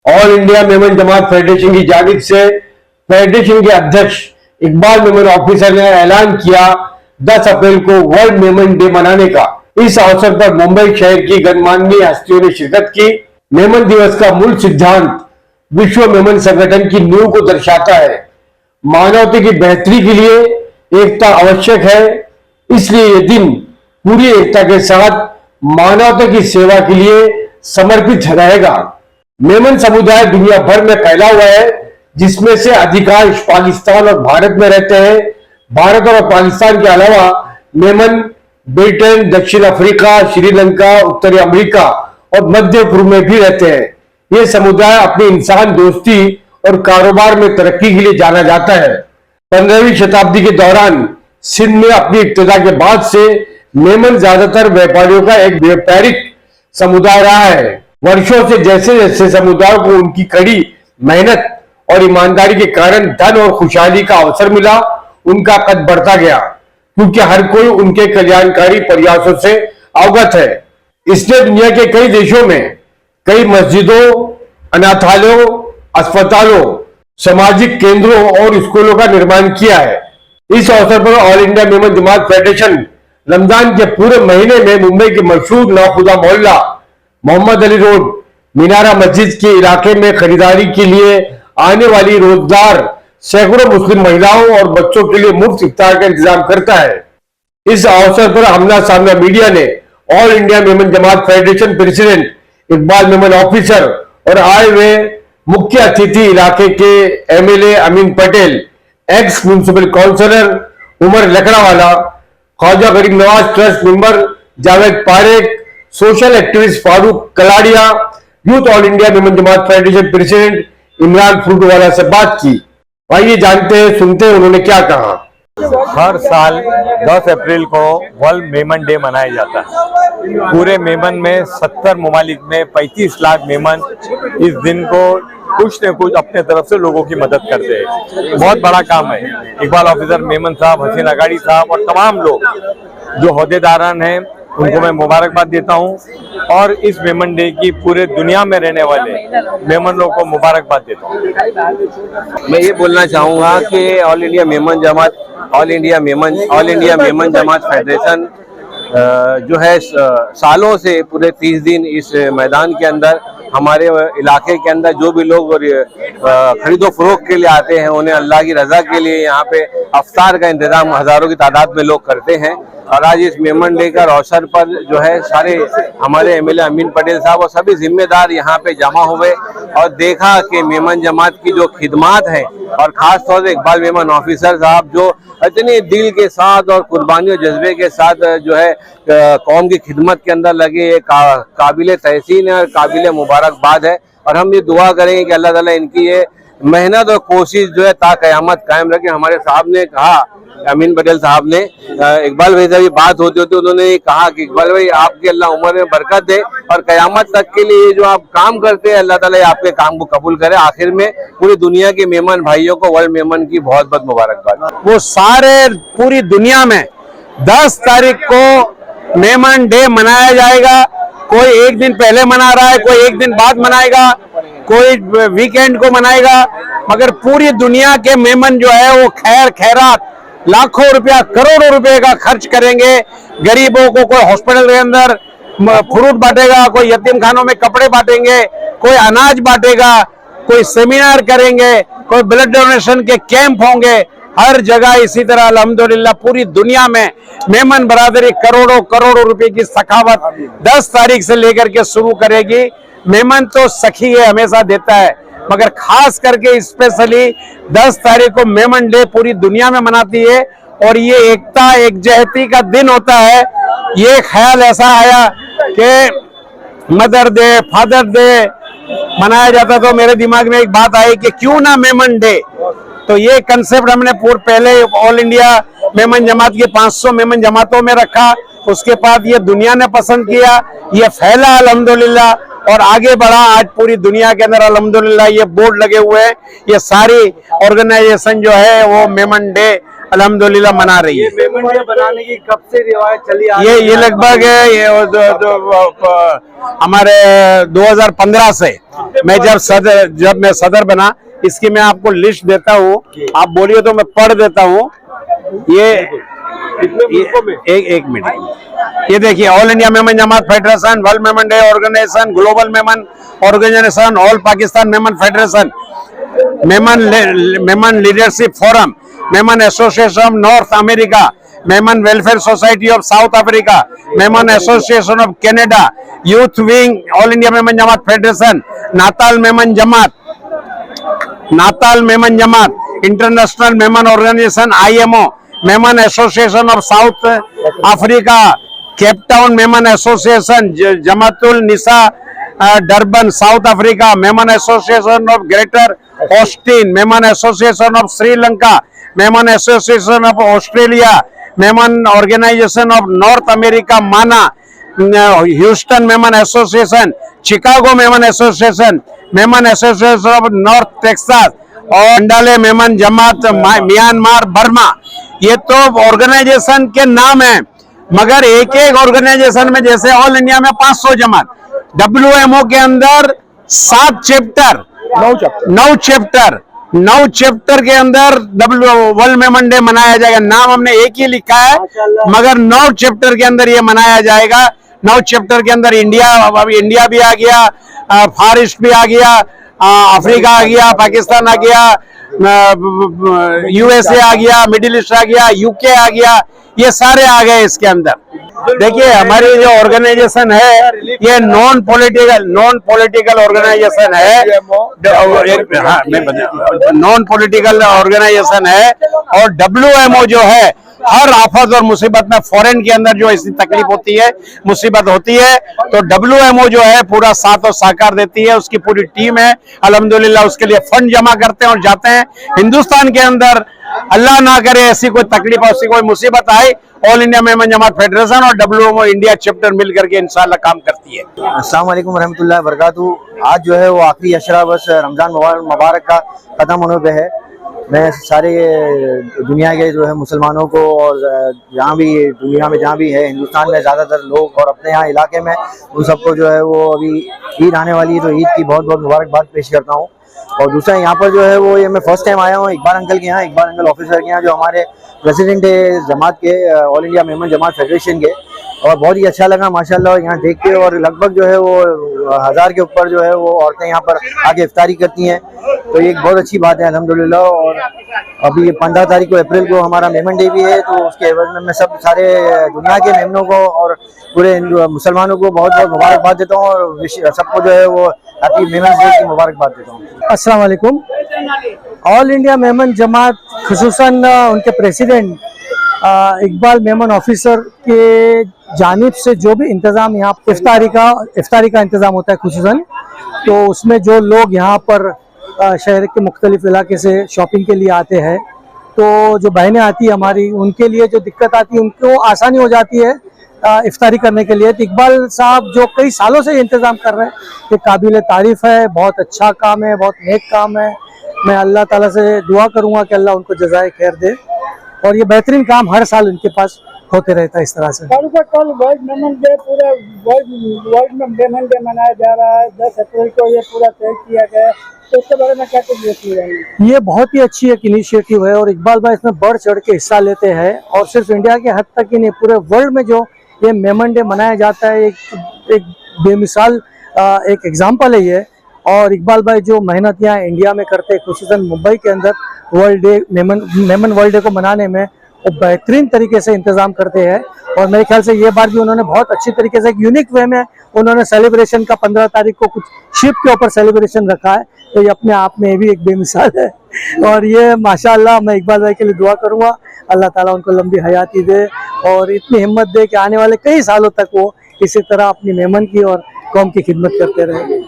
All India Memon Jamaat federation की जानिब से फेडरेशन के अध्यक्ष इकबाल मेमन ऑफिसर ने ऐलान किया 10 अप्रैल को वर्ल्ड मेमन डे मनाने का। इस अवसर पर मुंबई शहर की गणमान्य हस्तियों ने शिरकत की। मेमन दिवस का मूल सिद्धांत विश्व मेमन संगठन की नींव को दर्शाता है। मानवता की बेहतरी के लिए एकता आवश्यक है, इसलिए ये दिन पूरी एकता के साथ मानवता की सेवा के लिए समर्पित रहेगा। मेमन समुदाय दुनिया भर में फैला हुआ है, जिसमें से अधिकांश पाकिस्तान और भारत में रहते हैं। भारत और पाकिस्तान के अलावा मेमन ब्रिटेन, दक्षिण अफ्रीका, श्रीलंका, उत्तरी अमेरिका और मध्य पूर्व में भी रहते हैं। ये समुदाय अपनी इंसान दोस्ती और कारोबार में तरक्की के लिए जाना जाता है। 15वीं शताब्दी के दौरान सिंध में अपनी इब्तिदा के बाद से मेमन ज्यादातर व्यापारियों का एक व्यापारिक समुदाय रहा है। वर्षों से जैसे जैसे समुदाय को उनकी कड़ी मेहनत और ईमानदारी के कारण धन और खुशहाली का अवसर मिला, उनका कद बढ़ता गया, क्योंकि हर कोई उनके कल्याणकारी प्रयासों से अवगत है। इसने दुनिया के कई देशों में कई मस्जिदों, अनाथालयों, अस्पतालों, सामाजिक केंद्रों और स्कूलों का निर्माण किया है। इस अवसर पर all India Memon Jamaat federation Ramzan के पूरे महीने में मुंबई के मशहूर नौखुदा मोहल्ला मोहम्मद अली रोड मीनारा मस्जिद के इलाके में खरीदारी के लिए आने वाली रोजगार सैकड़ों मुस्लिम महिलाओं और बच्चों के लिए मुफ्त इफ्तार का इंतजाम करता है। इस अवसर पर आमना सामना मीडिया ने all India Memon Jamaat federation president Iqbal Memon officer और आए हुए मुख्य अतिथि इलाके के MLA Amin Patel, ex municipal councillor Umar Lakdawala, Khwaja Garib Nawaz trust member Javed Parekh, social activist Farooq Kaladiya, youth all India Memon Jamaat federation president Imran Fruitwala से बात की। आइए जानते हैं, सुनते हैं उन्होंने क्या कहा। हर साल 10 अप्रैल को वर्ल्ड मेमन डे मनाया जाता है। पूरे मेमन में 70 ममालिक में 35 लाख मेमन इस दिन को कुछ न कुछ अपने तरफ से लोगों की मदद करते हैं। बहुत बड़ा काम है। इकबाल ऑफिसर मेमन साहब, हसीन अगाड़ी साहब और तमाम लोग जो ओहदेदारान हैं उनको मैं मुबारकबाद देता हूं और इस मेमन डे की पूरे दुनिया में रहने वाले मेमन लोगों को मुबारकबाद देता हूं। मैं ये बोलना चाहूँगा कि all India Memon Jamaat federation जो है सालों से पूरे 30 दिन इस मैदान के अंदर हमारे इलाके के अंदर जो भी लोग खरीदो फरोख्त के लिए आते हैं, उन्हें अल्लाह की रजा के लिए यहाँ पे अफ्तार का इंतजाम हजारों की तादाद में लोग करते हैं। और आज इस मेमन डे का अवसर पर जो है सारे हमारे एमएलए अमीन पटेल साहब और सभी जिम्मेदार यहाँ पे जमा हुए और देखा कि मेमन जमात की जो खिदमात है और खास तौर से इकबाल मेमन ऑफिसर साहब जो इतने दिल के साथ और कुर्बानी और जज्बे के साथ जो है कौम की खिदमत के अंदर लगे, काबिल तहसीन है और काबिल मुबारकबाद है। और हम ये दुआ करेंगे कि अल्लाह ताला इनकी ये मेहनत और कोशिश जो है ता क़यामत कायम रखे। हमारे साहब ने कहा, अमीन पटेल साहब ने, इकबाल भाई साहब बात होती होती उन्होंने कहा कि इकबाल भाई आपकी अल्लाह उम्र में बरकत दे और क़यामत तक के लिए जो आप काम करते हैं अल्लाह ताला आपके काम को कबूल करे। आखिर में पूरी दुनिया के मेमन भाइयों को वर्ल्ड मेमन की बहुत बहुत मुबारकबाद। वो सारे पूरी दुनिया में 10 तारीख को मेमन डे मनाया जाएगा। कोई एक दिन पहले मना रहा है, कोई एक दिन बाद मनाएगा, कोई वीकेंड को मनाएगा, मगर पूरी दुनिया के मेमन जो है वो खैर खैरात लाखों रुपया, करोड़ों रुपए का खर्च करेंगे। गरीबों को कोई हॉस्पिटल के अंदर फ्रूट बांटेगा, कोई यतीम खानों में कपड़े बांटेंगे, कोई अनाज बांटेगा, कोई सेमिनार करेंगे, कोई ब्लड डोनेशन के कैंप होंगे। हर जगह इसी तरह अल्हम्दुलिल्लाह पूरी दुनिया में मेमन बरादरी करोड़ों करोड़ों रुपए की सखावत 10 तारीख से लेकर के शुरू करेगी। मेमन तो सखी है, हमेशा देता है, मगर खास करके स्पेशली 10 तारीख को मेमन डे पूरी दुनिया में मनाती है और ये एकता एकजहती का दिन होता है। ये ख्याल ऐसा आया कि मदर डे, फादर डे मनाया जाता तो मेरे दिमाग में एक बात आई कि क्यों ना मेमन डे। तो ये कंसेप्ट हमने पहले ऑल इंडिया मेमन जमात के 500 मेमन जमातों में रखा, उसके बाद ये दुनिया ने पसंद किया, ये फैला अल्हम्दुलिल्लाह और आगे बढ़ा। आज पूरी दुनिया के अंदर अल्हम्दुलिल्लाह ये बोर्ड लगे हुए हैं। ये सारी ऑर्गेनाइजेशन जो है वो मेमन डे अल्हम्दुलिल्लाह मना रही है। मेमन डे बनाने की कब से रिवायत चली आ ये लगभग हमारे 2015 से मैं जब मैं सदर बना, इसकी मैं आपको लिस्ट देता हूँ, आप बोलिए तो मैं पढ़ देता हूँ। ये एक मिनट, ये देखिए, all India Memon Jamaat federation, world Memon day organisation, global Memon organisation, all Pakistan Memon federation, Memon leadership forum, Memon association North America, Memon welfare society of South Africa, Memon association of Canada, youth wing, all India Memon Jamaat federation, Natal Memon Jamaat, international Memon organisation IMO, Memon association of South Africa, Cape Town Memon association, Jamaatul Nisa Durban South Africa, Memon association of greater Austin, Memon association of Sri Lanka, Memon association of Australia, Memon organisation of North America माना, Houston Memon association, Chicago Memon association, Memon association of North Texas और अंडाले Memon Jamat Myanmar Burma. ये तो organisation के नाम है, मगर एक एक ऑर्गेनाइजेशन में जैसे ऑल इंडिया में 500 जमात, WMO के अंदर 7 चैप्टर, 9 चैप्टर के अंदर वर्ल्ड मेमन डे मनाया जाएगा। नाम हमने एक ही लिखा है, मगर 9 चैप्टर के अंदर ये मनाया जाएगा। 9 चैप्टर के अंदर इंडिया भी आ गया, फार ईस्ट भी आ गया, अफ्रीका आ गया, पाकिस्तान आ गया, USA आ गया, मिडिल ईस्ट आ गया, UK आ गया, ये सारे आ गए इसके अंदर। देखिए, हमारी जो ऑर्गेनाइजेशन है ये नॉन पॉलिटिकल ऑर्गेनाइजेशन है, नॉन पॉलिटिकल ऑर्गेनाइजेशन है। और WMO जो है, हर आफत और मुसीबत में फॉरेन के अंदर जो ऐसी तकलीफ होती है, मुसीबत होती है, तो WMO जो है पूरा साथ और सहकार देती है। उसकी पूरी टीम है, अल्हम्दुलिल्लाह उसके लिए फंड जमा करते हैं और जाते हैं। हिंदुस्तान के अंदर अल्लाह ना करे ऐसी कोई तकलीफ, ऐसी कोई मुसीबत आए, all India Memon Jamaat federation और WMO इंडिया चैप्टर मिल करके इंशाल्लाह काम करती है। अस्सलाम वालेकुम रहमतुल्लाहि व बरकातुहू। आज जो है वो आखिरी अशरा बस रमजान मुबारक का खत्म होने पे है। मैं सारे दुनिया के जो है मुसलमानों को और जहाँ भी दुनिया में जहाँ भी है, हिंदुस्तान में ज़्यादातर लोग और अपने यहाँ इलाके में, उन सबको जो है वो अभी ईद आने वाली है, तो ईद की बहुत बहुत मुबारकबाद पेश करता हूँ। और दूसरा यहाँ पर जो है वो ये मैं फर्स्ट टाइम आया हूँ इकबाल अंकल के यहाँ, इकबाल अंकल ऑफिसर के यहाँ, जो हमारे प्रेसिडेंट है जमात के, all India Memon Jamaat federation के। और बहुत ही अच्छा लगा माशाल्लाह यहाँ देख के। और लगभग जो है वो 1000 के ऊपर जो है वो औरतें यहाँ पर आके इफ्तारी करती हैं, तो ये एक बहुत अच्छी बात है अल्हम्दुलिल्लाह। और अभी 15 तारीख को अप्रैल को हमारा मेमन डे भी है, तो उसके एवज में मैं सारे दुनिया के मेमनों को और पूरे मुसलमानों को बहुत बहुत मुबारकबाद देता हूँ और सबको जो है वो हैप्पी मेमन डे की मुबारकबाद देता हूँ। अस्सलाम वालेकुम। ऑल इंडिया मेमन जमात खुसूसन उनके प्रेसिडेंट इकबाल मेमन ऑफिसर के जानिब से जो भी इंतज़ाम यहाँ इफ्तारी का इंतज़ाम होता है खुसूसन, तो उसमें जो लोग यहाँ पर शहर के मुख्तलिफ इलाके से शॉपिंग के लिए आते हैं, तो जो बहनें आती है हमारी, उनके लिए जो दिक्कत आती है उनको आसानी हो जाती है इफ्तारी करने के लिए। तो इकबाल साहब जो कई सालों से इंतज़ाम कर रहे हैं, ये काबिल तारीफ़ है, बहुत अच्छा काम है, बहुत नेक काम है। मैं अल्लाह ताला से दुआ करूँगा कि अल्लाह उनको जज़ाए खैर दे, और ये बेहतरीन काम हर साल उनके पास होते रहता है इस तरह से। कल वर्ल्ड मेमन डे, पूरे वर्ल्ड में मेमन डे मनाया जा रहा है। 10 अप्रैल को ये पूरा तय किया गया है, तो इसके बारे में क्या कुछ बताइए। ये बहुत ही अच्छी एक इनिशिएटिव है और इकबाल भाई इसमें बढ़ चढ़ के हिस्सा लेते हैं। और सिर्फ इंडिया के हद तक ही नहीं, पूरे वर्ल्ड में जो ये मेमन डे मनाया जाता है, एक बेमिसाल एक एग्जाम्पल है ये। और इकबाल भाई जो मेहनत यहाँ इंडिया में करते हैं, खुसूसन मुंबई के अंदर world day Memon world day को मनाने में, वो बेहतरीन तरीके से इंतजाम करते हैं। और मेरे ख्याल से ये बार भी उन्होंने बहुत अच्छी तरीके से एक यूनिक वे में उन्होंने सेलिब्रेशन का 15 तारीख को कुछ शिप के ऊपर सेलिब्रेशन रखा है, तो ये अपने आप में भी एक बेमिसाल है। और ये माशाल्लाह मैं इकबाल भाई के लिए दुआ करूँगा, अल्लाह ताला उनको लंबी हयाती दे और इतनी हिम्मत दे कि आने वाले कई सालों तक वो इसी तरह अपनी मेमन की और कौम की खिदमत करते रहे।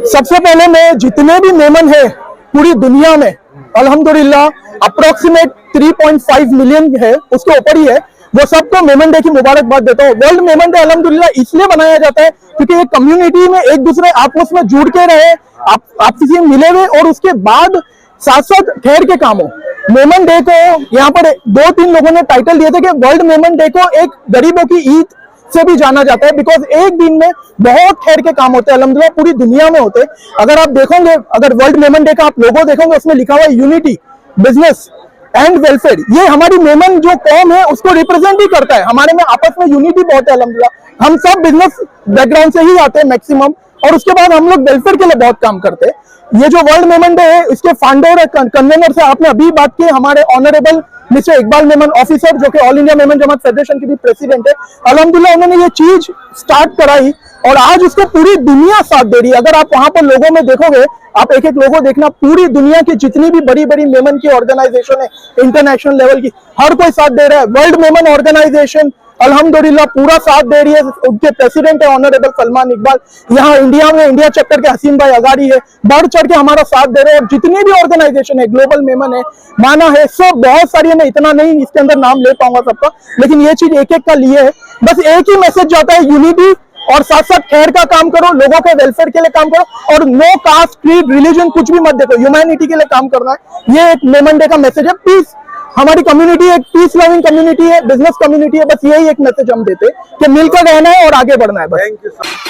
सबसे पहले मैं जितने भी मेमन है पूरी दुनिया में, अल्हम्दुलिल्लाह अप्रोक्सीमेट 3.5 मिलियन है, उसके ऊपर ही है, वो सबको मेमन डे की मुबारकबाद देता हूँ। वर्ल्ड मेमन डे अल्हम्दुलिल्लाह इसलिए बनाया जाता है क्योंकि एक कम्युनिटी में एक दूसरे आपस में जुड़ के रहे, आपसी मिले हुए, और उसके बाद साथ साथ ठहर के काम हो। मेमन डे को यहाँ पर 2-3 लोगों ने टाइटल दिए थे कि वर्ल्ड मेमन डे को एक गरीबों की ईद से भी जाना जाता है, बिकॉज एक दिन में बहुत खैर के काम होते हैं, अल्हम्दुलिल्लाह पूरी दुनिया में होते हैं। अगर आप देखोगे, अगर वर्ल्ड मेमन डे का आप लोगो देखोगे, उसमें लिखा हुआ है यूनिटी, बिजनेस एंड वेलफेयर। ये हमारी मेमन जो कौम है उसको रिप्रेजेंट ही करता है। हमारे में आपस में यूनिटी बहुत है अल्हम्दुलिल्लाह। हम सब बिजनेस बैकग्राउंड से ही आते हैं मैक्सिमम, और उसके बाद हम लोग वेलफेयर के लिए बहुत काम करते हैं। ये जो वर्ल्ड मेमन डे है, इसके फाउंडर और कन्वेनर से आपने अभी बात की, हमारे honourable mister Iqbal Memon officer, जो कि all India Memon Jamaat federation के भी प्रेसिडेंट है। अल्हम्दुलिल्लाह उन्होंने ये चीज स्टार्ट कराई और आज उसको पूरी दुनिया साथ दे रही है। अगर आप वहां पर लोगों में देखोगे, आप एक एक लोगो देखना, पूरी दुनिया की जितनी भी बड़ी बड़ी मेमन की ऑर्गेनाइजेशन है इंटरनेशनल लेवल की, हर कोई साथ दे रहा है। वर्ल्ड मेमन ऑर्गेनाइजेशन अल्हम्दुलिल्लाह पूरा साथ दे रही है। उनके प्रेसिडेंट है ऑनरेबल सलमान इकबाल। यहाँ इंडिया में इंडिया चैप्टर के हसीन भाई अगाड़ी है, बढ़ चढ़ के हमारा साथ दे रहे हैं। और जितनी भी ऑर्गेनाइजेशन है, ग्लोबल मेमन है, माना है, सब बहुत सारी है। मैं इतना नहीं इसके अंदर नाम ले पाऊंगा सबका, लेकिन ये चीज एक एक का लिए है। बस एक ही मैसेज जाता है, यूनिटी, और साथ साथ खैर का काम करो, लोगों के वेलफेयर के लिए काम करो, और नो कास्ट, क्रीड, रिलीजन कुछ भी मत देखो, ह्यूमैनिटी के लिए काम करना है। ये एक मेमन डे का मैसेज है। पीस, हमारी कम्युनिटी एक पीस लविंग कम्युनिटी है, बिजनेस कम्युनिटी है। बस यही एक मैसेज हम देते हैं कि मिलकर रहना है और आगे बढ़ना है बस। Thank you.